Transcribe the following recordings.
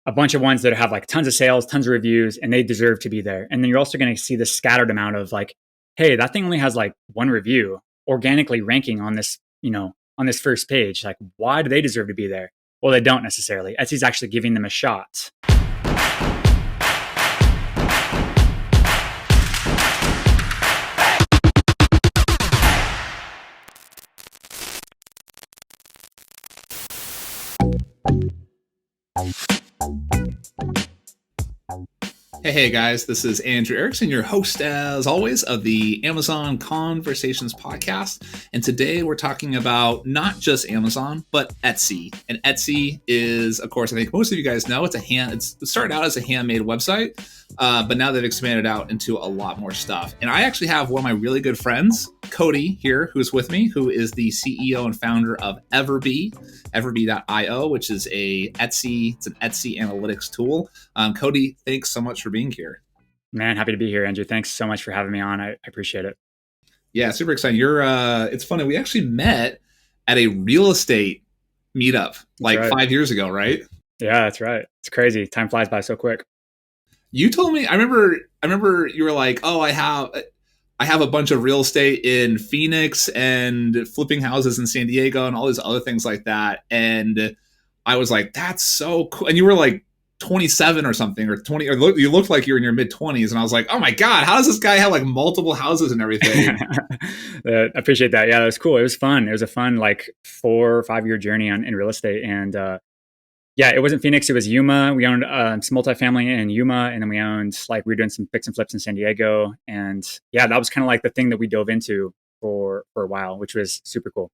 a bunch of ones that have like tons of sales, tons of reviews, and they deserve to be there. And then you're also going to see this scattered amount of like, hey, that thing only has like one review organically ranking on this, on this first page. Like, why do they deserve to be there? Well, they don't necessarily. Etsy's actually giving them a shot. Hey guys, this is Andrew Erickson, your host as always of the Amazon Conversations podcast. And today we're talking about not just Amazon, but Etsy. And Etsy is, of course, I think most of you guys know, it started out as a handmade website, but now they've expanded out into a lot more stuff. And I actually have one of my really good friends, Cody here, who's with me, who is the CEO and founder of Everbee, Everbee.io, which is it's an Etsy analytics tool. Cody, thanks so much for being here. Man, happy to be here, Andrew. Thanks so much for having me on. I appreciate it. Yeah, super exciting. It's funny. We actually met at a real estate meetup like 5 years ago, right? Yeah, that's right. It's crazy. Time flies by so quick. You told me, I remember you were like, oh, I have a bunch of real estate in Phoenix and flipping houses in San Diego and all these other things like that. And I was like, that's so cool. And you were like 27 or something, or 20, or you looked like you were in your mid 20s. And I was like, oh my God, how does this guy have like multiple houses and everything? I appreciate that. Yeah, that was cool. It was fun. It was a fun, like 4 or 5 year journey in real estate. And yeah, it wasn't Phoenix. It was Yuma. We owned some multifamily in Yuma, and then we were doing some fix and flips in San Diego. And yeah, that was kind of like the thing that we dove into for a while, which was super cool.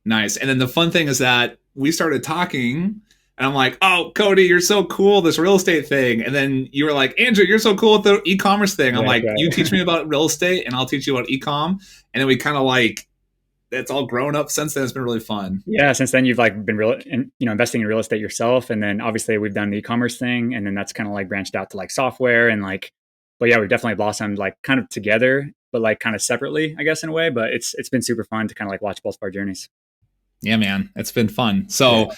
Nice. And then the fun thing is that we started talking, and I'm like, oh, Cody, you're so cool, this real estate thing. And then you were like, Andrew, you're so cool with the e-commerce thing. I'm like, right. You teach me about real estate, and I'll teach you about e-com. And then we kind of like, it's all grown up since then. It's been really fun. Yeah, since then you've like been investing in real estate yourself, and then obviously we've done the e-commerce thing, and then that's kind of like branched out to like software and like. But yeah, we've definitely blossomed like kind of together, but like kind of separately, I guess, in a way. But it's been super fun to kind of like watch both of our journeys. Yeah, man, it's been fun. So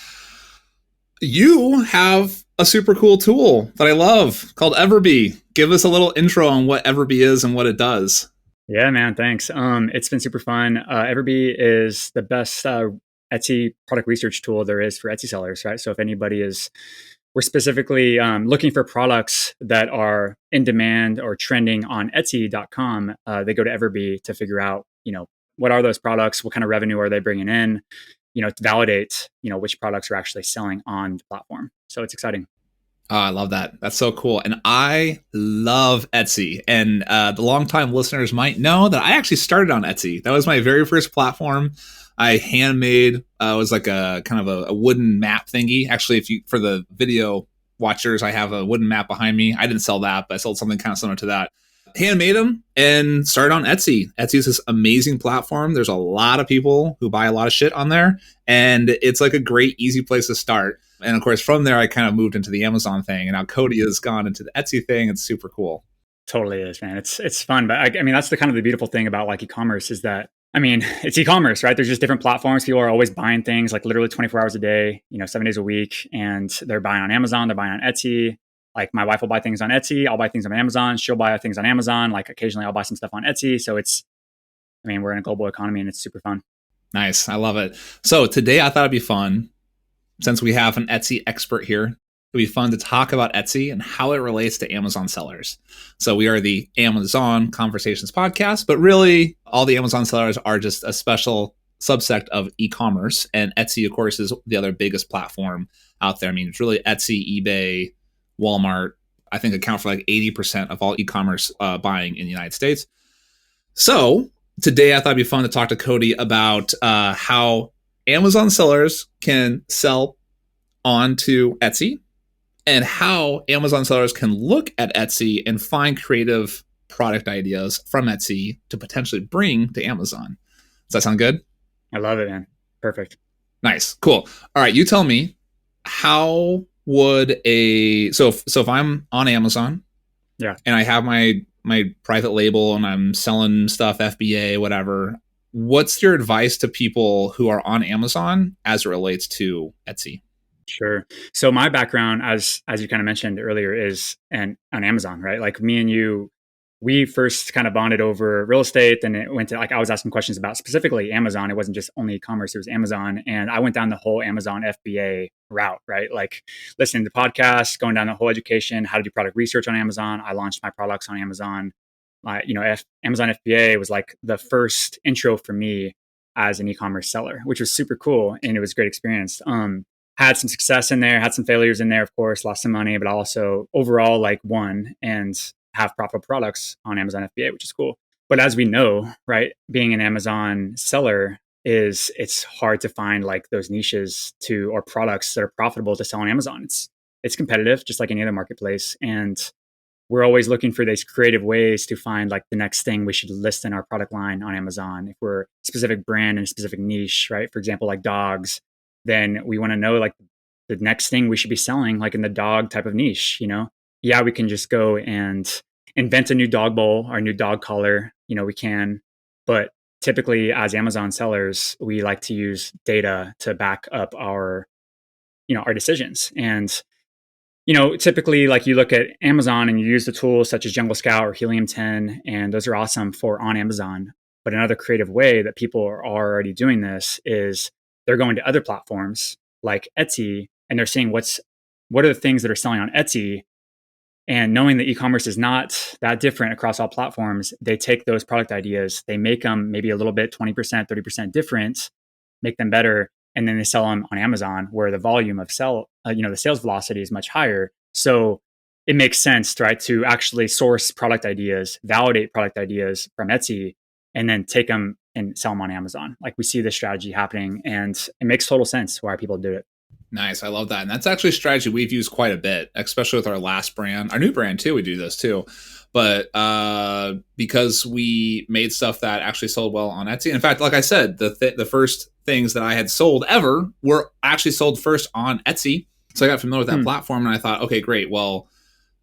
You have a super cool tool that I love called Everbee. Give us a little intro on what Everbee is and what it does. Yeah, man, thanks. It's been super fun. Everbee is the best Etsy product research tool there is for Etsy sellers, right? So if we're specifically looking for products that are in demand or trending on Etsy.com, they go to Everbee to figure out, what are those products? What kind of revenue are they bringing in? To validate, which products are actually selling on the platform. So it's exciting. Oh, I love that. That's so cool. And I love Etsy. And the longtime listeners might know that I actually started on Etsy. That was my very first platform. I handmade, it was like a kind of a wooden map thingy. Actually, for the video watchers, I have a wooden map behind me. I didn't sell that, but I sold something kind of similar to that. Handmade them and started on Etsy. Etsy is this amazing platform. There's a lot of people who buy a lot of shit on there, and it's like a great, easy place to start. And of course, from there, I kind of moved into the Amazon thing, and now Cody has gone into the Etsy thing. It's super cool. Totally is, man. It's fun, but I mean, that's the kind of the beautiful thing about like e-commerce is that, I mean, it's e-commerce, right? There's just different platforms. People are always buying things like literally 24 hours a day, 7 days a week, and they're buying on Amazon, they're buying on Etsy. Like my wife will buy things on Etsy. I'll buy things on Amazon. She'll buy things on Amazon. Like occasionally I'll buy some stuff on Etsy. So we're in a global economy and it's super fun. Nice. I love it. So today I thought it'd be fun, since we have an Etsy expert here, it'd be fun to talk about Etsy and how it relates to Amazon sellers. So we are the Amazon Conversations podcast, but really all the Amazon sellers are just a special subsect of e-commerce. And Etsy, of course, is the other biggest platform out there. I mean, it's really Etsy, eBay, Walmart, I think account for like 80% of all e-commerce buying in the United States. So today I thought it'd be fun to talk to Cody about how Amazon sellers can sell onto Etsy and how Amazon sellers can look at Etsy and find creative product ideas from Etsy to potentially bring to Amazon. Does that sound good? I love it, man. Perfect. Nice. Cool. All right. You tell me, how would so if I'm on Amazon, yeah, and I have my private label and I'm selling stuff, FBA, whatever, what's your advice to people who are on Amazon as it relates to Etsy? Sure. So my background, as you kind of mentioned earlier, is on Amazon, right? Like me and you, we first kind of bonded over real estate, and it went to like I was asking questions about specifically Amazon. It wasn't just only e-commerce; it was Amazon, and I went down the whole Amazon FBA route, right? Like listening to podcasts, going down the whole education, how to do product research on Amazon. I launched my products on Amazon. Amazon FBA was like the first intro for me as an e-commerce seller, which was super cool, and it was a great experience. Had some success in there, had some failures in there, of course, lost some money, but also overall like won and have profitable products on Amazon FBA, which is cool. But as we know, right, being an Amazon seller it's hard to find like those niches to or products that are profitable to sell on Amazon. It's competitive, just like any other marketplace. And we're always looking for these creative ways to find like the next thing we should list in our product line on Amazon. If we're a specific brand and a specific niche, right? For example, like dogs, then we want to know like the next thing we should be selling, like in the dog type of niche, Yeah, we can just go and invent a new dog bowl or a new dog collar, we can. But typically as Amazon sellers, we like to use data to back up our decisions. And typically like you look at Amazon and you use the tools such as Jungle Scout or Helium 10, and those are awesome for on Amazon. But another creative way that people are already doing this is they're going to other platforms like Etsy, and they're seeing what are the things that are selling on Etsy. And knowing that e-commerce is not that different across all platforms, they take those product ideas, they make them maybe a little bit 20%, 30% different, make them better, and then they sell them on Amazon, where the volume of the sales velocity is much higher. So it makes sense, right, to actually source product ideas, validate product ideas from Etsy, and then take them and sell them on Amazon. Like we see this strategy happening, and it makes total sense why people do it. Nice. I love that. And that's actually a strategy we've used quite a bit, especially with our last brand, our new brand too. We do this too. But because we made stuff that actually sold well on Etsy. In fact, like I said, the first things that I had sold ever were actually sold first on Etsy. So I got familiar with that platform, and I thought, okay, great. Well,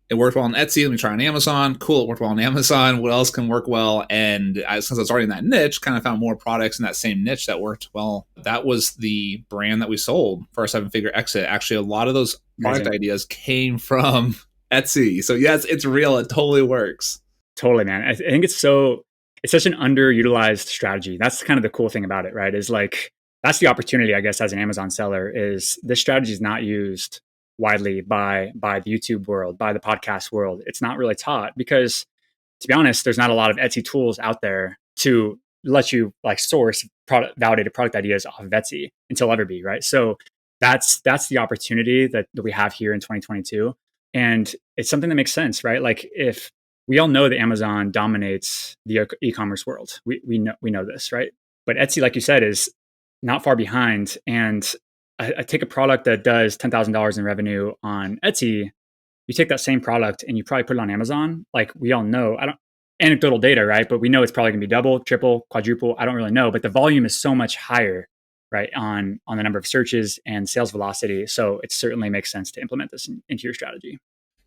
it worked well on Etsy. Let me try on Amazon. Cool. It worked well on Amazon. What else can work well? And since I was already in that niche, kind of found more products in that same niche that worked well. That was the brand that we sold for our 7-figure exit. Actually, a lot of those product ideas came from Etsy. So yes, it's real. It totally works. Totally, man. I think it's such an underutilized strategy. That's kind of the cool thing about it, right? Is like, that's the opportunity, I guess, as an Amazon seller, is this strategy is not used widely by the YouTube world, by the podcast world. It's not really taught because, to be honest, there's not a lot of Etsy tools out there to let you like source validated product ideas off of Etsy until Everbee, right? So that's the opportunity that we have here in 2022. And it's something that makes sense, right? Like if we all know that Amazon dominates the e-commerce world, we know this, right? But Etsy, like you said, is not far behind. And I take a product that does $10,000 in revenue on Etsy. You take that same product and you probably put it on Amazon. Like we all know, I don't anecdotal data, right? But we know it's probably going to be double, triple, quadruple. I don't really know, but the volume is so much higher, right, on the number of searches and sales velocity. So it certainly makes sense to implement this into your strategy.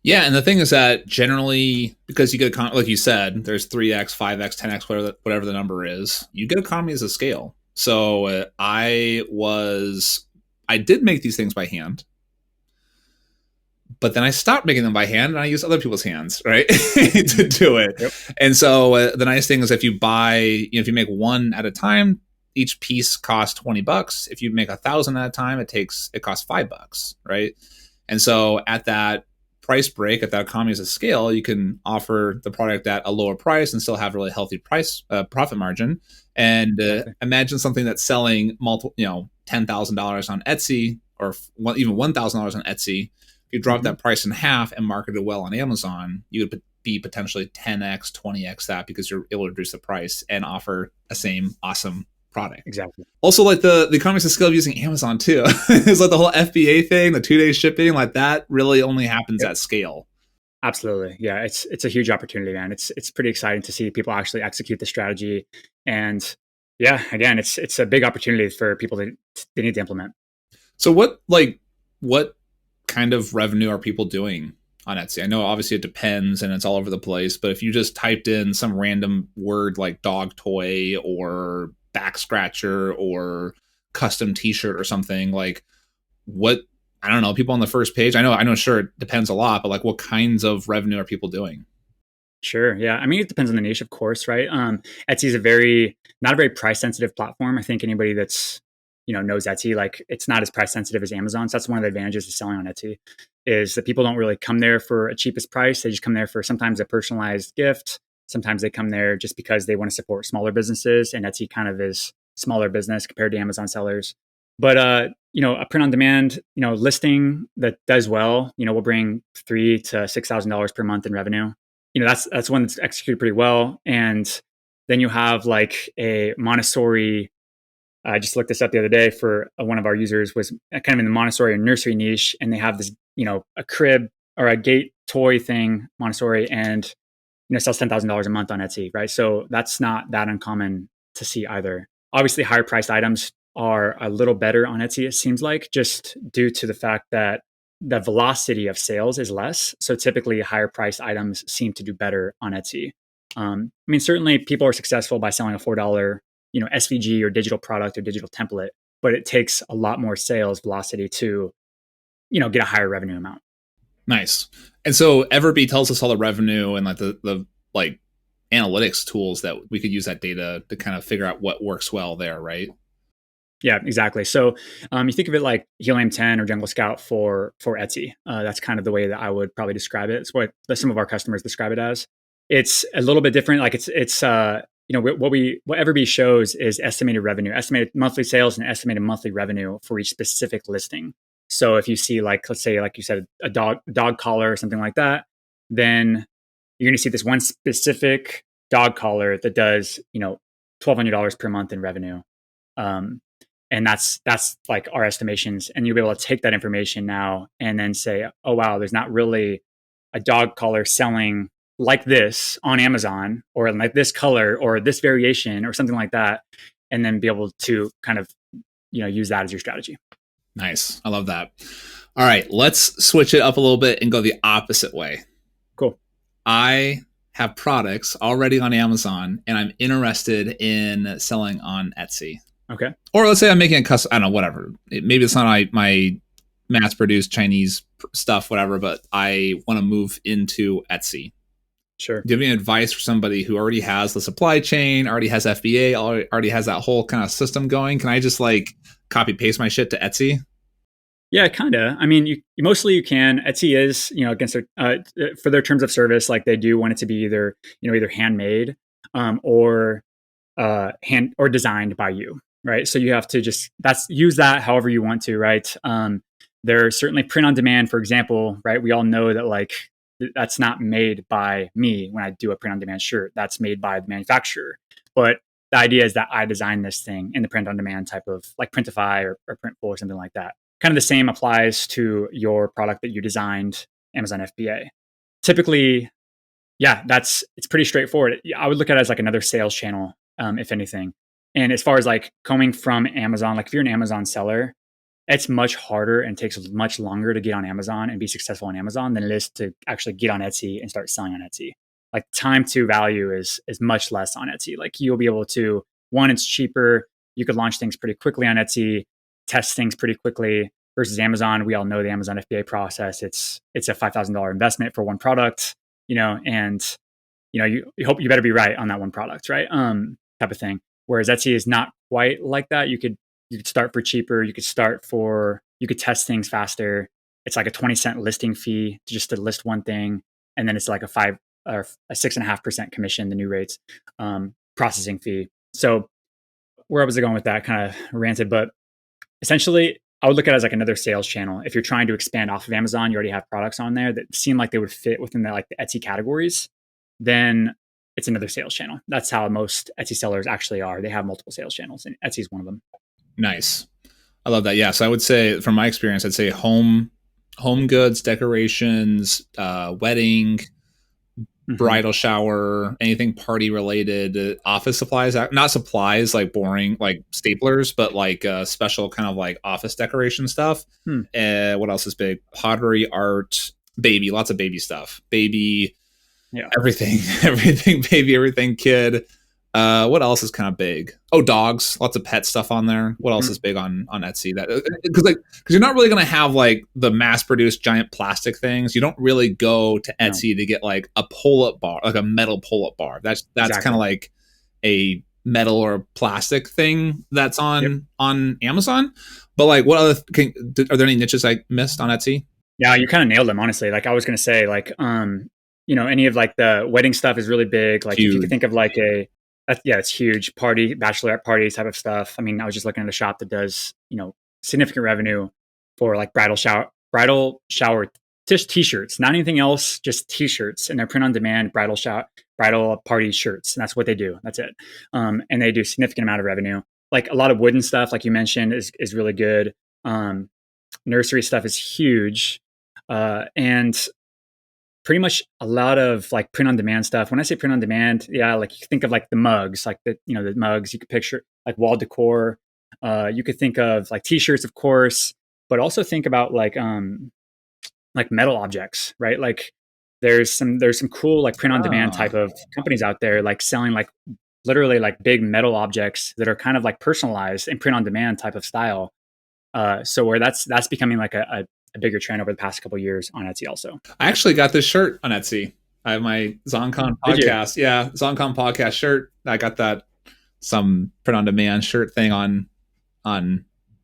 Yeah, and the thing is that generally, because you get like you said, there's 3x, 5x, 10x, whatever the number is, you get economies of scale. So I did make these things by hand, but then I stopped making them by hand and I used other people's hands, right, to do it. Yep. And so the nice thing is if you if you make one at a time, each piece costs $20. If you make 1,000 at a time, it costs $5, right? And so at that price break, at that economies of scale, you can offer the product at a lower price and still have a really healthy profit margin. And imagine something that's selling multiple, $10,000 on Etsy or even $1,000 on Etsy. If you drop that price in half and market it well on Amazon, you would be potentially 10x, 20x that, because you're able to reduce the price and offer the same awesome product. Exactly. Also, like the economies of scale of using Amazon too. It's like the whole FBA thing, the 2-day shipping, like that really only happens at scale. Absolutely. Yeah, it's a huge opportunity, man. It's pretty exciting to see people actually execute the strategy. And yeah, again, it's a big opportunity for people that they need to implement. So what kind of revenue are people doing on Etsy? I know obviously it depends and it's all over the place, but if you just typed in some random word like dog toy or back scratcher or custom t-shirt or something, like what I don't know, people on the first page? I know, sure, it depends a lot, but like what kinds of revenue are people doing? Sure. Yeah. I mean, it depends on the niche, of course, right? Etsy is not a very price sensitive platform. I think anybody that's, knows Etsy, like it's not as price sensitive as Amazon. So that's one of the advantages of selling on Etsy is that people don't really come there for a cheapest price. They just come there for sometimes a personalized gift. Sometimes they come there just because they want to support smaller businesses, and Etsy kind of is smaller business compared to Amazon sellers. But a print on demand, listing that does well, will bring $3,000 to $6,000 per month in revenue. That's one that's executed pretty well. And then you have like a Montessori. I just looked this up the other day for one of our users was kind of in the Montessori and nursery niche, and they have this, a crib or a gate toy thing, Montessori, and sells $10,000 a month on Etsy, right? So that's not that uncommon to see either. Obviously, higher priced items are a little better on Etsy, it seems like, just due to the fact that the velocity of sales is less. So typically, higher priced items seem to do better on Etsy. I mean, certainly people are successful by selling a $4, SVG or digital product or digital template, but it takes a lot more sales velocity to, get a higher revenue amount. Nice. And so Everbee tells us all the revenue and like the like analytics tools that we could use that data to kind of figure out what works well there, right? Yeah, exactly. So you think of it like Helium 10 or Jungle Scout for Etsy. That's kind of the way that I would probably describe it. It's what some of our customers describe it as. It's a little bit different. Like it's what Everbee shows is estimated revenue, estimated monthly sales, and estimated monthly revenue for each specific listing. So if you see like, let's say, like you said, a dog collar or something like that, then you're going to see this one specific dog collar that does $1,200 per month in revenue. And that's like our estimations. And you'll be able to take that information now and then say, oh, wow, there's not really a dog collar selling like this on Amazon or like this color or this variation or something like that. And then be able to kind of, use that as your strategy. Nice. I love that. All right, let's switch it up a little bit and go the opposite way. Cool. I have products already on Amazon and I'm interested in selling on Etsy. Okay. Or let's say I'm making a custom, I don't know, whatever. Maybe it's not my mass produced Chinese stuff, whatever, but I want to move into Etsy. Sure. Do you have any advice for somebody who already has the supply chain, already has FBA, already has that whole kind of system going? Can I just like copy paste my shit to Etsy? Yeah, kind of. I mean, you mostly you can. Etsy is, against for their terms of service, like they do want it to be either handmade or hand or designed by you, right? So you have to just use that however you want to, right? There's certainly print on demand, for example, right? We all know that like that's not made by me when I do a print on demand shirt. That's made by the manufacturer. But the idea is that I designed this thing in the print on demand type of like Printify or Printful or something like that. Kind of the same applies to your product that you designed, Amazon FBA. Typically, yeah, it's pretty straightforward. I would look at it as like another sales channel, if anything. And as far as like coming from Amazon, like if you're an Amazon seller, it's much harder and takes much longer to get on Amazon and be successful on Amazon than it is to actually get on Etsy and start selling on Etsy. Like time to value is much less on Etsy. Like you'll be able to, one, it's cheaper. You could launch things pretty quickly on Etsy, test things pretty quickly versus Amazon. We all know the Amazon FBA process. It's a $5,000 investment for one product, and you hope you better be right on that one product, right? Type of thing. Whereas Etsy is not quite like that. You could start for cheaper. You could test things faster. It's like a 20-cent listing fee just to list one thing. And then it's like a 5 or a 6.5% commission, the new rates, processing fee. So where was I going with that? Kind of ranted, but essentially I would look at it as like another sales channel. If you're trying to expand off of Amazon, you already have products on there that seem like they would fit within the Etsy categories, then it's another sales channel. That's how most Etsy sellers actually are. They have multiple sales channels and Etsy is one of them. Nice. I love that. Yeah. So I would say from my experience, I'd say home goods, decorations, wedding, bridal shower, anything party related, office supplies, not supplies like boring, like staplers, but like special kind of like office decoration stuff. What else is big? Pottery, art, baby, lots of baby stuff, baby, everything, baby, everything, kid. What else is kind of big? Oh, dogs. Lots of pet stuff on there. What else is big on Etsy? That because you're not really gonna have like the mass produced giant plastic things. You don't really go to Etsy to get like a pull up bar, like a metal pull up bar. That's Exactly. kind of like a metal or plastic thing that's on Amazon. But like, what other? Are there any niches I missed on Etsy? Yeah, you kind of nailed them, honestly. Like I was gonna say, like any of like the wedding stuff is really big. Like if you could Huge. think of like it's huge party, bachelorette party type of stuff. I mean, I was just looking at a shop that does, significant revenue for like bridal shower t-shirts, not anything else, just t-shirts, and they're print on demand bridal party shirts, and that's what they do. That's it. And they do significant amount of revenue. Like a lot of wooden stuff, like you mentioned, is really good. Nursery stuff is huge. And pretty much a lot of like print on demand stuff. When I say print on demand, yeah, like you think of like the mugs, like the mugs. You could picture like wall decor. You could think of like t-shirts, of course, but also think about like metal objects, right? Like there's some cool like print on demand type of companies out there, like selling like literally like big metal objects that are kind of like personalized and print on demand type of style. So where that's becoming like a bigger trend over the past couple of years on Etsy also. I actually got this shirt on Etsy. I have my Zongcon podcast. Yeah, Zongcon podcast shirt. I got that some print on demand shirt thing on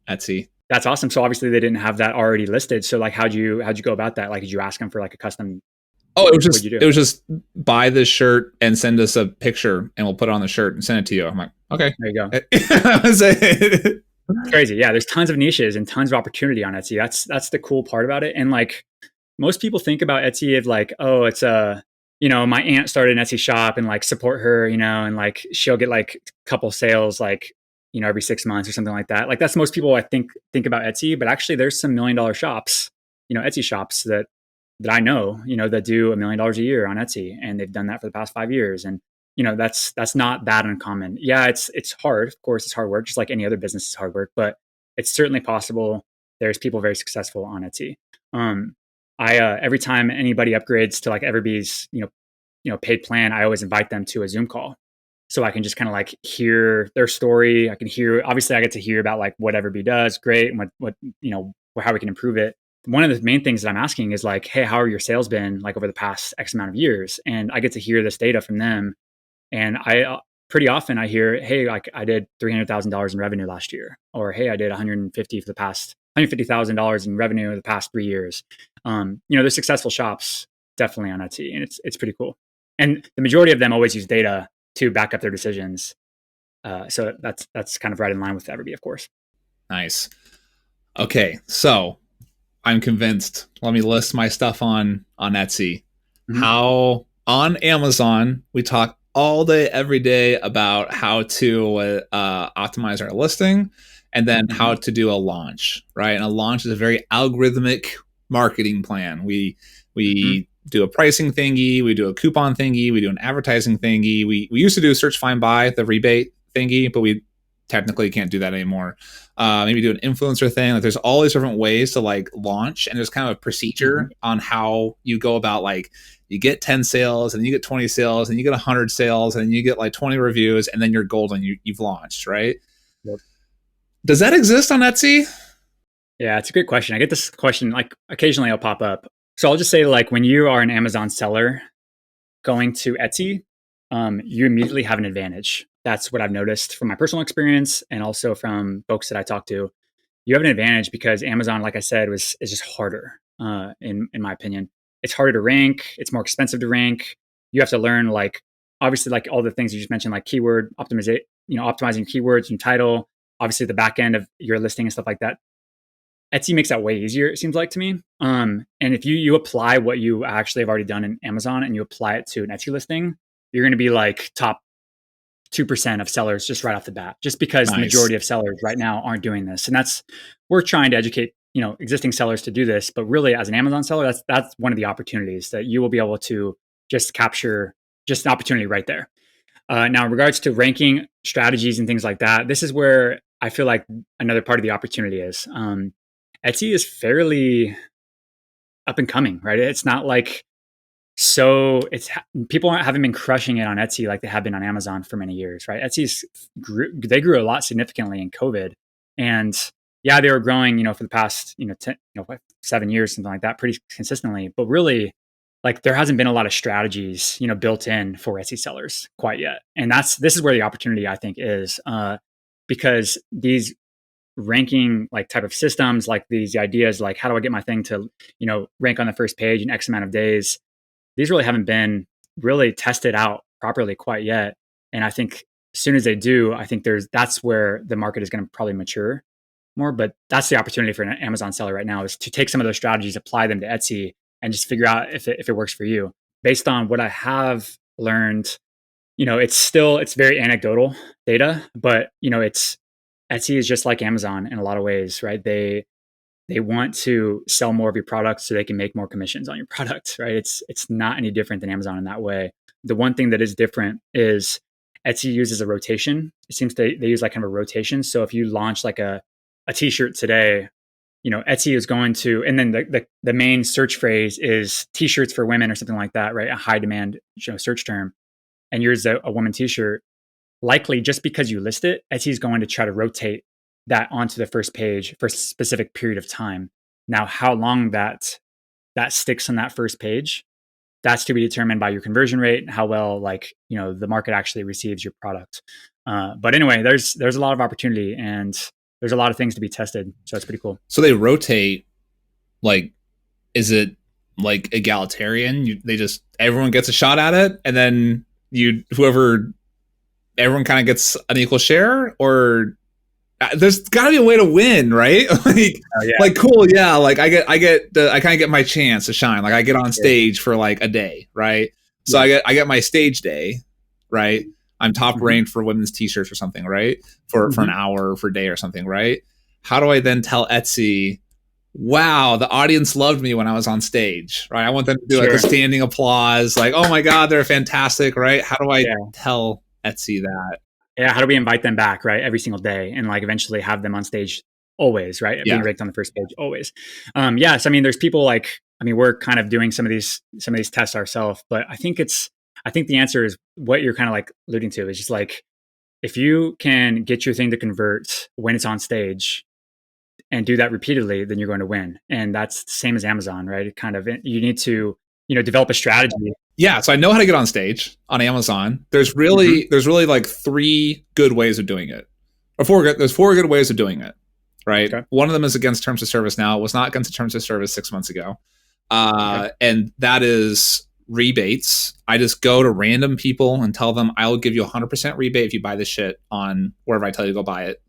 Etsy. That's awesome. So obviously they didn't have that already listed. So like how'd you go about that? Like did you ask them for like a custom? Oh, What'd you do? it was just buy this shirt and send us a picture and we'll put it on the shirt and send it to you. I'm like, okay. There you go. It's crazy. Yeah, there's tons of niches and tons of opportunity on Etsy. That's the cool part about it. And like most people think about Etsy of like, oh, it's my aunt started an Etsy shop and like support her, and like she'll get like a couple sales like, every 6 months or something like that. Like that's most people I think about Etsy, but actually there's some $1 million shops, Etsy shops that I know, that do $1 million a year on Etsy, and they've done that for the past 5 years. And that's not that uncommon. Yeah, it's hard. Of course, it's hard work, just like any other business is hard work, but it's certainly possible. There's people very successful on Etsy. I every time anybody upgrades to like Everbee's, paid plan, I always invite them to a Zoom call, so I can just kind of like hear their story. I can hear, obviously, I get to hear about like what Everbee does, great, and what how we can improve it. One of the main things that I'm asking is like, hey, how are your sales been like over the past X amount of years? And I get to hear this data from them. And I pretty often I hear, hey, like I did $300,000 in revenue last year, or hey, I did $150,000 in revenue the past 3 years. There's successful shops definitely on Etsy, and it's pretty cool. And the majority of them always use data to back up their decisions. So that's kind of right in line with Everbee, of course. Nice. Okay, so I'm convinced. Let me list my stuff on Etsy. Mm-hmm. How on Amazon we talk all day, every day about how to optimize our listing, and then how to do a launch, right? And a launch is a very algorithmic marketing plan. We do a pricing thingy, we do a coupon thingy, we do an advertising thingy. We used to do search, find, buy, the rebate thingy, but we technically can't do that anymore. Maybe do an influencer thing. Like there's all these different ways to like launch, and there's kind of a procedure on how you go about like you get 10 sales and you get 20 sales and you get 100 sales and you get like 20 reviews and then you're golden. You've launched, right? Yep. Does that exist on Etsy? Yeah, it's a great question. I get this question like occasionally it'll pop up. So I'll just say like when you are an Amazon seller going to Etsy, you immediately have an advantage. That's what I've noticed from my personal experience and also from folks that I talk to. You have an advantage because Amazon, like I said, is just harder. In my opinion, it's harder to rank. It's more expensive to rank. You have to learn like obviously like all the things you just mentioned, like keyword optimization, optimizing keywords and title. Obviously, the back end of your listing and stuff like that. Etsy makes that way easier, it seems like to me. And if you apply what you actually have already done in Amazon and you apply it to an Etsy listing, you're going to be like top 2% of sellers just right off the bat, just because the majority of sellers right now aren't doing this. And we're trying to educate, existing sellers to do this, but really as an Amazon seller, that's one of the opportunities that you will be able to just capture just an opportunity right there. Now, in regards to ranking strategies and things like that, this is where I feel like another part of the opportunity is. Etsy is fairly up and coming, right? It's not like so people haven't been crushing it on Etsy like they have been on Amazon for many years, right? They grew a lot significantly in COVID, and yeah, they were growing, for the past 10, 7 years, something like that, pretty consistently. But really, like there hasn't been a lot of strategies, built in for Etsy sellers quite yet, and this is where the opportunity I think is, because these ranking like type of systems, like these ideas, like how do I get my thing to rank on the first page in X amount of days, these really haven't been really tested out properly quite yet. And I think as soon as they do, I think that's where the market is going to probably mature more. But that's the opportunity for an Amazon seller right now, is to take some of those strategies, apply them to Etsy, and just figure out if it works for you. Based on what I have learned, it's very anecdotal data, but Etsy is just like Amazon in a lot of ways, right? They want to sell more of your product so they can make more commissions on your product, right? It's not any different than Amazon in that way. The one thing that is different is Etsy uses a rotation. It seems they use like kind of a rotation. So if you launch like a t-shirt today, Etsy is going to, and then the main search phrase is t-shirts for women or something like that, right? A high demand search term. And yours a woman t-shirt. Likely just because you list it, Etsy is going to try to rotate that onto the first page for a specific period of time. Now, how long that sticks on that first page, that's to be determined by your conversion rate and how well the market actually receives your product. But anyway, there's a lot of opportunity and there's a lot of things to be tested. So it's pretty cool. So they rotate, like, is it like egalitarian? Everyone gets a shot at it, and then everyone kind of gets an equal share, or there's got to be a way to win, right? Like cool, yeah. Like I kind of get my chance to shine. Like I get on stage for like a day, right? So I get my stage day, right? I'm top ranked for women's t-shirts or something, right? For an hour or for a day or something, right? How do I then tell Etsy, wow, the audience loved me when I was on stage, right? I want them to do like a standing applause, like, oh my God, they're fantastic, right? How do I tell Etsy that? Yeah, how do we invite them back, right? Every single day, and like eventually have them on stage always, right? Being ranked on the first page always. Yes, I mean, there's people we're kind of doing some of these tests ourselves, but I think the answer is what you're kind of like alluding to, is just like, if you can get your thing to convert when it's on stage and do that repeatedly, then you're going to win. And that's the same as Amazon, right? It kind of, you need to, develop a strategy. Yeah, so I know how to get on stage on Amazon. There's really like 3 good ways of doing it. There's 4 good ways of doing it, right? Okay. One of them is against terms of service now. It was not against the terms of service 6 months ago. And that is rebates. I just go to random people and tell them, I will give you 100% rebate if you buy this shit on wherever I tell you to go buy it.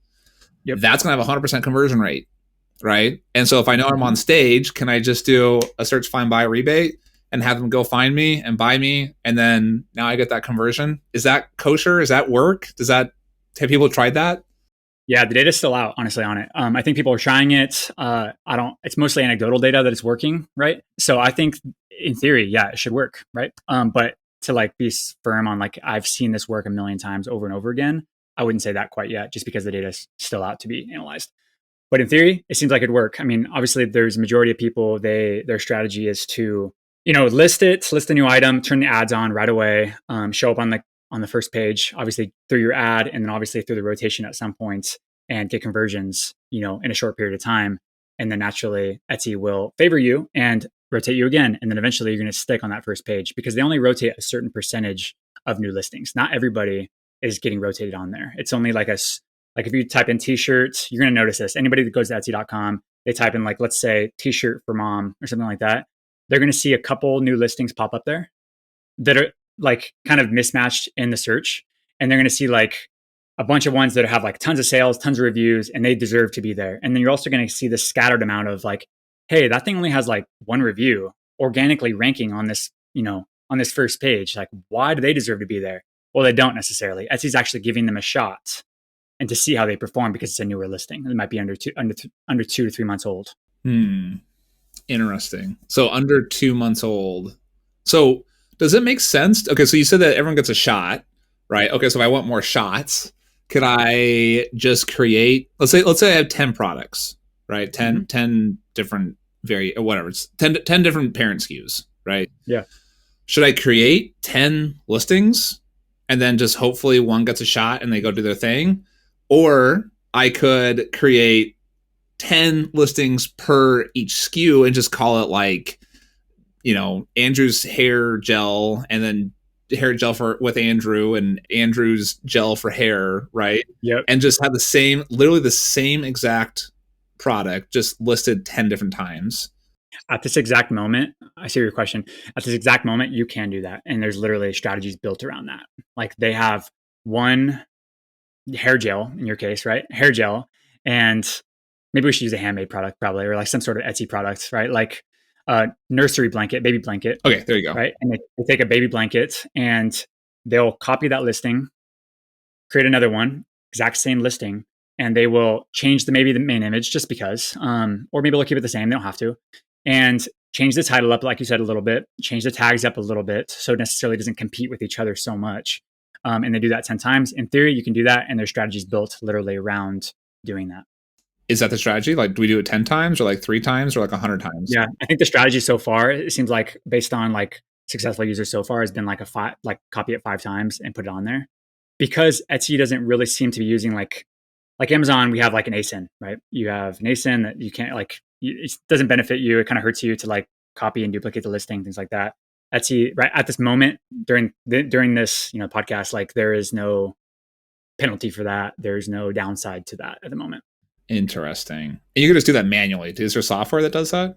Yep. That's going to have a 100% conversion rate, right? And so if I know I'm on stage, can I just do a search, find, buy rebate and have them go find me and buy me, and then now I get that conversion? Is that kosher? Does that work? Have people tried that? Yeah, the data's still out, honestly, on it. I think people are trying it. It's mostly anecdotal data that it's working, right? So I think in theory, yeah, it should work, right? But to like be firm on like, I've seen this work a million times over and over again, I wouldn't say that quite yet, just because the data's still out to be analyzed. But in theory, it seems like it'd work. I mean, obviously there's a majority of people, their strategy is to, list the new item, turn the ads on right away, show up on the first page, obviously through your ad, and then obviously through the rotation at some point, and get conversions, in a short period of time. And then naturally Etsy will favor you and rotate you again. And then eventually you're going to stick on that first page, because they only rotate a certain percentage of new listings. Not everybody is getting rotated on there. It's only like if you type in t-shirts, you're going to notice this. Anybody that goes to Etsy.com, they type in like, let's say t-shirt for mom or something like that, they're going to see a couple new listings pop up there that are like kind of mismatched in the search. And they're going to see like a bunch of ones that have like tons of sales, tons of reviews, and they deserve to be there. And then you're also going to see the scattered amount of like, hey, that thing only has like 1 review organically ranking on this, on this first page. Like, why do they deserve to be there? Well, they don't necessarily. Etsy's actually giving them a shot and to see how they perform, because it's a newer listing. It might be under 2 to 3 months old. Interesting. So under 2 months old. So does it make sense? Okay, so you said that everyone gets a shot, right? Okay, so if I want more shots, could I just create, let's say I have 10 products, right? 10 different whatever. It's 10 different parent SKUs, right? Yeah. should I create 10 listings and then just hopefully one gets a shot and they go do their thing? Or I could create 10 listings per each SKU and just call it like, Andrew's hair gel, and then hair gel with Andrew, and Andrew's gel for hair, right? Yep. And just have literally the same exact product, just listed 10 different times. At this exact moment, I see your question. At this exact moment, you can do that. And there's literally strategies built around that. Like they have one hair gel in your case, right? Hair gel. And maybe we should use a handmade product probably, or like some sort of Etsy product, right? Like a nursery blanket, baby blanket. Okay, there you go. Right. And they take a baby blanket and they'll copy that listing, create another one, exact same listing, and they will change maybe the main image just because, or maybe they'll keep it the same. They don't have to. And change the title up, like you said, a little bit, change the tags up a little bit so it necessarily doesn't compete with each other so much. And they do that 10 times. In theory, you can do that. And their strategy is built literally around doing that. Is that the strategy? Like, do we do it 10 times or like 3 times or like 100 times? Yeah. I think the strategy so far, it seems like based on like successful users so far has been like copy it 5 times and put it on there. Because Etsy doesn't really seem to be using like Amazon, we have like an ASIN, right? You have an ASIN that you can't it doesn't benefit you. It kind of hurts you to like copy and duplicate the listing, things like that. Etsy, right at this moment during this podcast, like there is no penalty for that. There's no downside to that at the moment. Interesting. And you can just do that manually. Is there software that does that?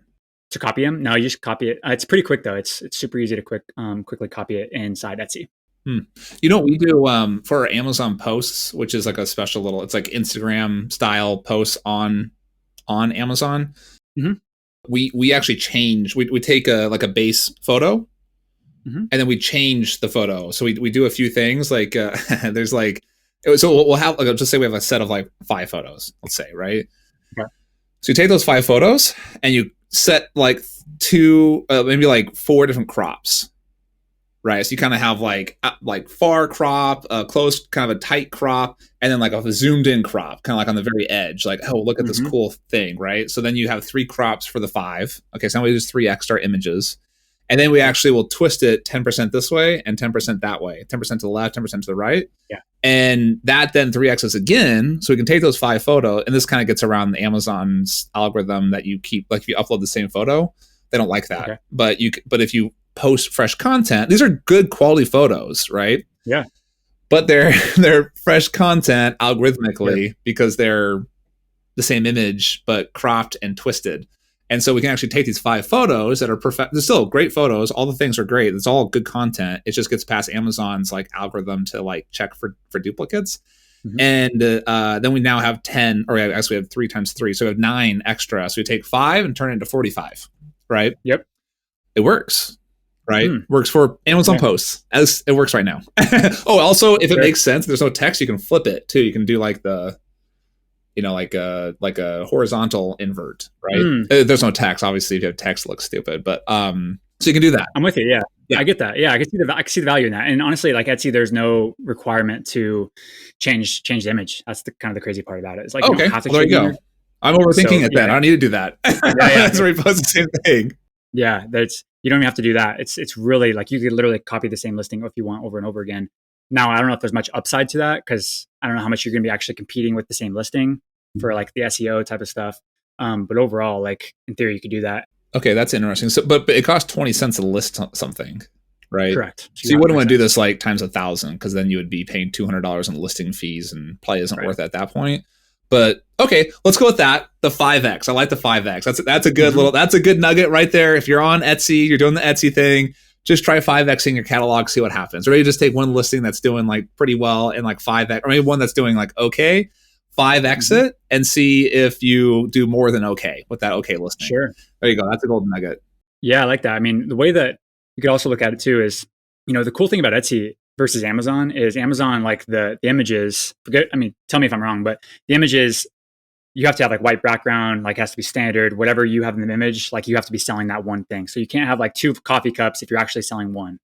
To copy them? No, you just copy it. It's pretty quick though. It's super easy to quickly copy it inside Etsy. You know what we do for our Amazon posts, which is like a special little, it's like Instagram style posts on Amazon. Mm-hmm. We actually change, we take a base photo, mm-hmm. and then we change the photo. So we do a few things like there's like, so we'll have like, just say we have a set of like 5 photos, let's say, right? Okay. So you take those 5 photos and you set like 2, maybe like 4 different crops. Right, so you kind of have like far crop, close, kind of a tight crop, and then like a zoomed in crop, kind of like on the very edge. Like, oh, look at this cool thing, right? So then you have 3 crops for the 5. Okay, so now we use 3 extra images, and then we actually will twist it 10% this way and 10% that way, 10% to the left, 10% to the right. Yeah, and that then 3x's again, so we can take those 5 photos, and this kind of gets around the Amazon's algorithm that you keep. Like if you upload the same photo, they don't like that. Okay. But if you post fresh content, these are good quality photos, right? Yeah. But they're fresh content algorithmically because they're the same image but cropped and twisted. And so we can actually take these 5 photos that are perfect. They're still great photos. All the things are great. It's all good content. It just gets past Amazon's like algorithm to like check for duplicates. Mm-hmm. And then we now have 10, or actually we have 3 times 3. So we have 9 extra. So we take 5 and turn it into 45, right? Yep. It works. Right? Works for Amazon posts as it works right now. Oh, also, if it makes sense, there's no text, you can flip it too. You can do like the, like a horizontal invert, right? There's no text. Obviously, if you have text, it looks stupid, but so you can do that. I'm with you. Yeah. I get that. Yeah, I can see the value in that. And honestly, like Etsy, there's no requirement to change the image. That's the kind of the crazy part about it. It's like, okay, you don't have to there you go. I'm overthinking it then. I don't need to do that. Yeah. That's where we post the same thing. Yeah, you don't even have to do that. It's really like you could literally copy the same listing if you want over and over again. Now, I don't know if there's much upside to that because I don't know how much you're going to be actually competing with the same listing for like the SEO type of stuff. But overall, like in theory, you could do that. Okay, that's interesting. So, but it costs 20 cents to list something, right? Correct. So you wouldn't want to do this like times 1,000 because then you would be paying $200 in listing fees and probably isn't worth it at that point. But okay, let's go with that. The 5x. I like the 5x. That's a good that's a good nugget right there. If you're on Etsy, you're doing the Etsy thing, just try 5xing your catalog, see what happens. Or you just take one listing that's doing like pretty well and like 5x, or maybe one that's doing like okay, 5x it and see if you do more than okay with that okay listing. Sure. There you go. That's a golden nugget. Yeah, I like that. I mean, the way that you could also look at it too is, the cool thing about Etsy versus Amazon is Amazon, like the images, tell me if I'm wrong, but the images, you have to have like white background, like has to be standard, whatever you have in the image, like you have to be selling that one thing. So you can't have like 2 coffee cups if you're actually selling one.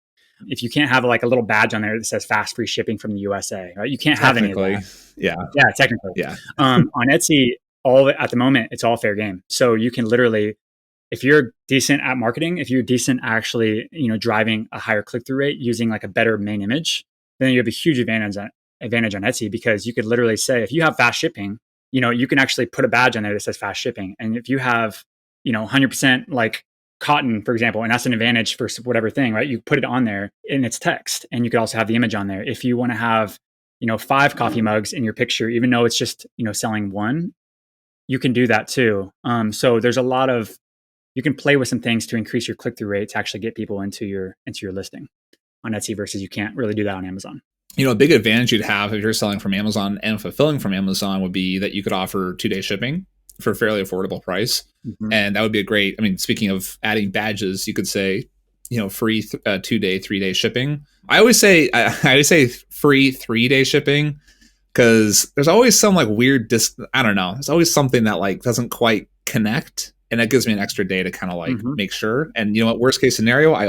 If you can't have like a little badge on there that says fast free shipping from the USA, right? You can't have any of that. Yeah, technically. Yeah. On Etsy, all of it at the moment, it's all fair game. So you can literally if you're decent at marketing, if you're decent at actually, driving a higher click-through rate using like a better main image, then you have a huge advantage on Etsy, because you could literally say, if you have fast shipping, you can actually put a badge on there that says fast shipping. And if you have, 100% like cotton, for example, and that's an advantage for whatever thing, right? You put it on there in its text, and you could also have the image on there. If you want to have, 5 coffee mugs in your picture, even though it's just, selling one, you can do that too. So there's a lot of, you can play with some things to increase your click-through rate to actually get people into your listing on Etsy, versus you can't really do that on Amazon. A big advantage you'd have if you're selling from Amazon and fulfilling from Amazon would be that you could offer 2-day shipping for a fairly affordable price. Mm-hmm. And that would be a great, speaking of adding badges, you could say, free 2-day, 3-day shipping. I always say free 3-day shipping, because there's always some like weird I don't know. There's always something that like doesn't quite connect. And that gives me an extra day to kind of like make sure. And you know what? Worst case scenario, I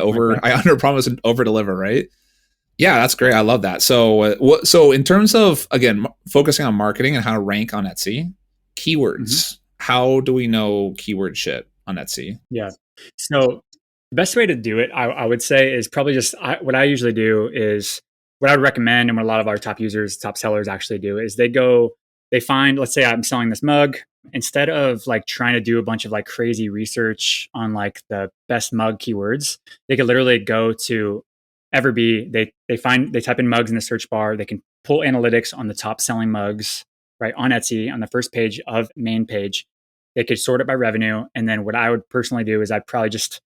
under promise and over deliver, right? Yeah, that's great. I love that. So, so in terms of, again, focusing on marketing and how to rank on Etsy, keywords. How do we know keyword shit on Etsy? Yeah. So the best way to do it, I would say, is probably just what I usually do is what I would recommend, and what a lot of our top users, top sellers actually do, is they find, let's say I'm selling this mug. Instead of like trying to do a bunch of like crazy research on like the best mug keywords, they could literally go to Everbee. They type in mugs in the search bar. They can pull analytics on the top selling mugs, right, on Etsy on the first page of main page. They could sort it by revenue. And then what I would personally do is I'd probably just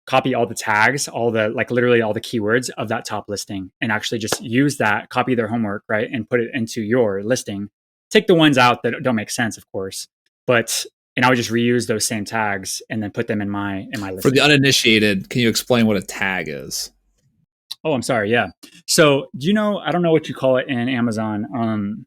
copy all the tags, literally all the keywords of that top listing, and actually just use that, copy their homework, right, and put it into your listing. Take the ones out that don't make sense, of course, and I would just reuse those same tags and then put them in my listing. For the uninitiated, can you explain what a tag is? Oh, I'm sorry. Yeah. So I don't know what you call it in Amazon.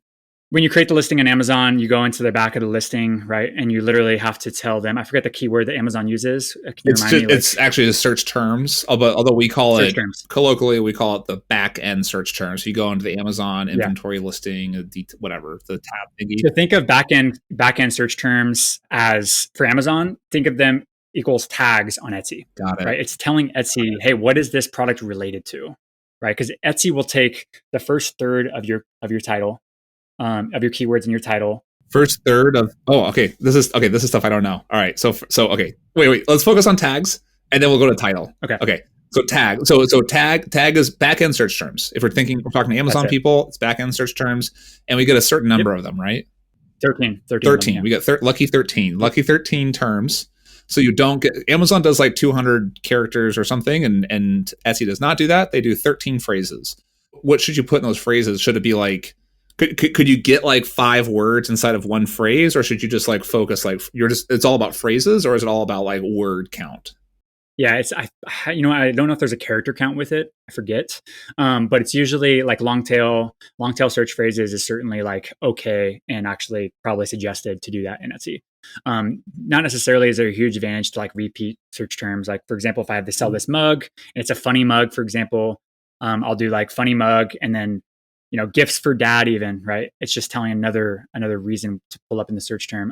When you create the listing on Amazon, you go into the back of the listing, right? And you literally have to tell them, I forget the keyword that Amazon uses. It's actually the search terms, although we call it, colloquially, we call it the back end search terms. So you go into the Amazon inventory listing, whatever, the tab thingy. So think of back end search terms as, for Amazon, think of them equals tags on Etsy. Got it. Right? It's telling Etsy, hey, what is this product related to? Right? Because Etsy will take the first third of your title, of your keywords in your title. First third of this is stuff I don't know. All right. So okay. Wait. Let's focus on tags, and then we'll go to title. Okay. So tag. So tag is back end search terms. If we're talking to Amazon people, it's back end search terms, and we get a certain number of them, right? 13. 13. We get lucky 13. Lucky 13 terms. So you don't get, Amazon does like 200 characters or something, and Etsy does not do that. They do 13 phrases. What should you put in those phrases? Should it be like, could you get like 5 words inside of one phrase, or should you just like focus, like it's all about phrases, or is it all about like word count? Yeah, I don't know if there's a character count with it. I forget. But it's usually like long tail search phrases is certainly like okay, and actually probably suggested to do that in Etsy. Not necessarily is there a huge advantage to like repeat search terms. Like, for example, if I have to sell this mug and it's a funny mug, for example, I'll do like funny mug and then, gifts for dad even, right? It's just telling another reason to pull up in the search term.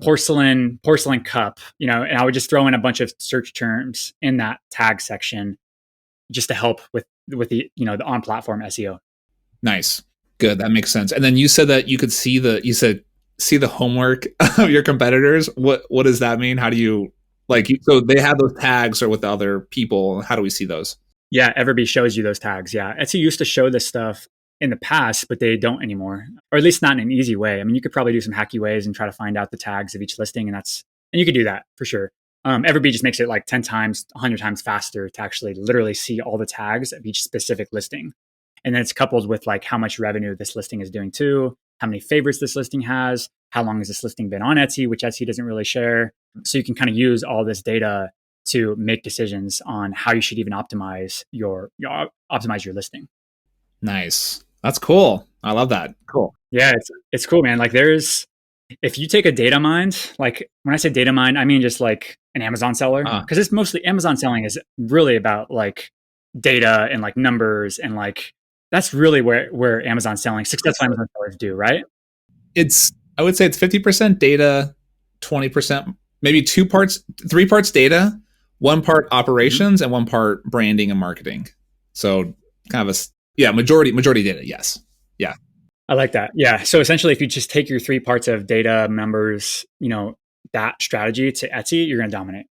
Porcelain cup, and I would just throw in a bunch of search terms in that tag section just to help with the, the on-platform SEO. Nice. Good. That makes sense. And then you said that you could see the homework of your competitors. What does that mean? How do you so they have those tags or with the other people? How do we see those? Yeah. Everbee shows you those tags. Yeah. Etsy used to show this stuff in the past, but they don't anymore, or at least not in an easy way. I mean, you could probably do some hacky ways and try to find out the tags of each listing, and you could do that for sure. Everbee just makes it like 10 times, 100 times faster to actually literally see all the tags of each specific listing. And then it's coupled with like how much revenue this listing is doing too, how many favorites this listing has, how long has this listing been on Etsy, which Etsy doesn't really share. So you can kind of use all this data to make decisions on how you should even optimize your listing. Nice. That's cool. I love that. Cool. Yeah, it's cool, man. Like if you take a data mine, like when I say data mine, I mean just like an Amazon seller, because it's mostly Amazon selling is really about like data and like numbers, and like that's really where Amazon selling, successful Amazon sellers do, right? I would say it's 50% data, 20% maybe 3 parts data, 1 part operations, and 1 part branding and marketing. So kind of majority data. Yes. Yeah. I like that. Yeah. So essentially, if you just take your 3 parts of data, members, that strategy to Etsy, you're going to dominate.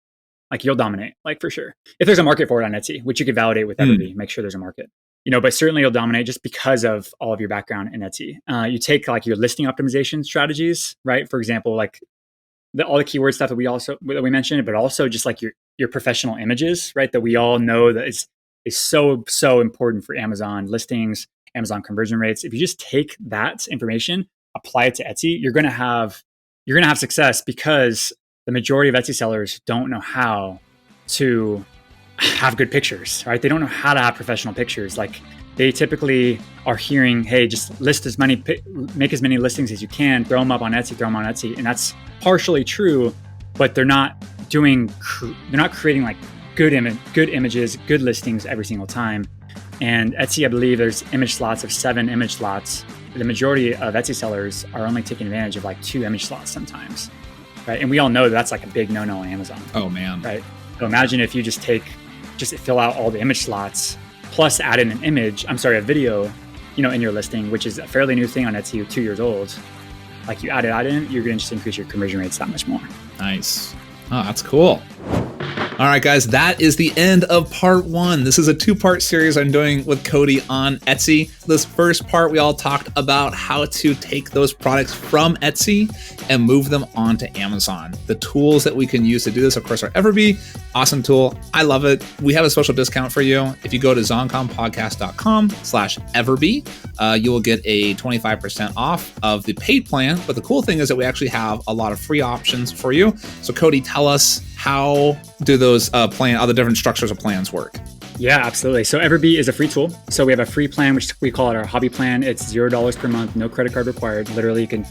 Like you'll dominate, like for sure. If there's a market for it on Etsy, which you could validate with Everbee, make sure there's a market. But certainly you'll dominate just because of all of your background in Etsy. You take like your listing optimization strategies, right? For example, like all the keyword stuff that we mentioned, but also just like your professional images, right? That we all know that is so important for Amazon listings, Amazon conversion rates. If you just take that information, apply it to Etsy, you're gonna have success, because the majority of Etsy sellers don't know how to have good pictures, right? They don't know how to have professional pictures. Like they typically are hearing, hey, just make as many listings as you can, throw them on Etsy. And that's partially true, but they're not creating like good images, good listings every single time. And Etsy, I believe there's image slots of 7 image slots. The majority of Etsy sellers are only taking advantage of like 2 image slots sometimes, right? And we all know that's like a big no-no on Amazon. Oh man. Right. So imagine if you just fill out all the image slots, plus add in a video, in your listing, which is a fairly new thing on Etsy, 2 years old. Like you add it in, you're going to just increase your conversion rates that much more. Nice. Oh, that's cool. All right, guys, that is the end of part 1. This is a 2-part series I'm doing with Cody on Etsy. This first part, we all talked about how to take those products from Etsy and move them onto Amazon. The tools that we can use to do this, of course, are Everbee. Awesome tool. I love it. We have a special discount for you. If you go to zongconpodcast.com/Everbee, you will get a 25% off of the paid plan. But the cool thing is that we actually have a lot of free options for you. So Cody, tell us, how do those all the different structures of plans work? Yeah, absolutely. So Everbee is a free tool. So we have a free plan, which we call it our hobby plan. It's $0 per month, no credit card required. Literally, you can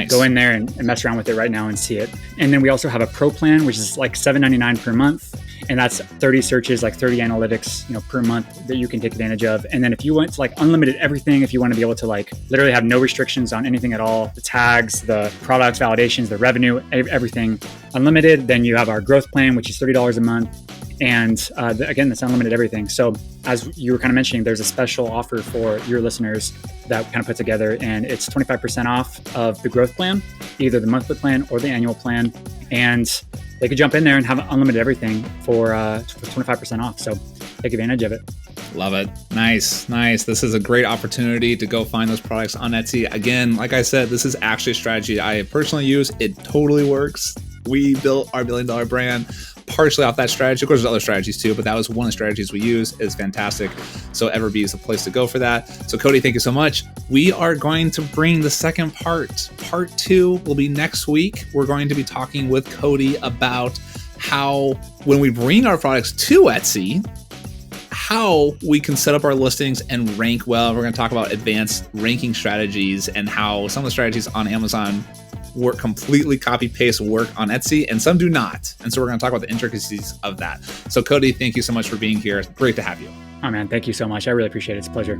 go in there and mess around with it right now and see it. And then we also have a pro plan, which is like $7.99 per month. And that's 30 searches, like 30 analytics, per month that you can take advantage of. And then if you want to like unlimited everything, if you want to be able to like literally have no restrictions on anything at all, the tags, the products, validations, the revenue, everything unlimited, then you have our growth plan, which is $30 a month. And again, that's unlimited everything. So as you were kind of mentioning, there's a special offer for your listeners that we kind of put together, and it's 25% off of the growth plan, either the monthly plan or the annual plan. And they could jump in there and have unlimited everything for 25% off. So take advantage of it. Love it. Nice. This is a great opportunity to go find those products on Etsy. Again, like I said, this is actually a strategy I personally use. It totally works. We built our $1 billion brand partially off that strategy. Of course, there's other strategies too, but that was one of the strategies we use. It's fantastic. So Everbee is the place to go for that. So Cody, thank you so much. We are going to bring the second part. Part 2 will be next week. We're going to be talking with Cody about how, when we bring our products to Etsy, how we can set up our listings and rank well. We're going to talk about advanced ranking strategies and how some of the strategies on Amazon work completely copy paste work on Etsy, and some do not. And so we're going to talk about the intricacies of that. So Cody, thank you so much for being here. It's great to have you. Oh man, thank you so much. I really appreciate it. It's a pleasure.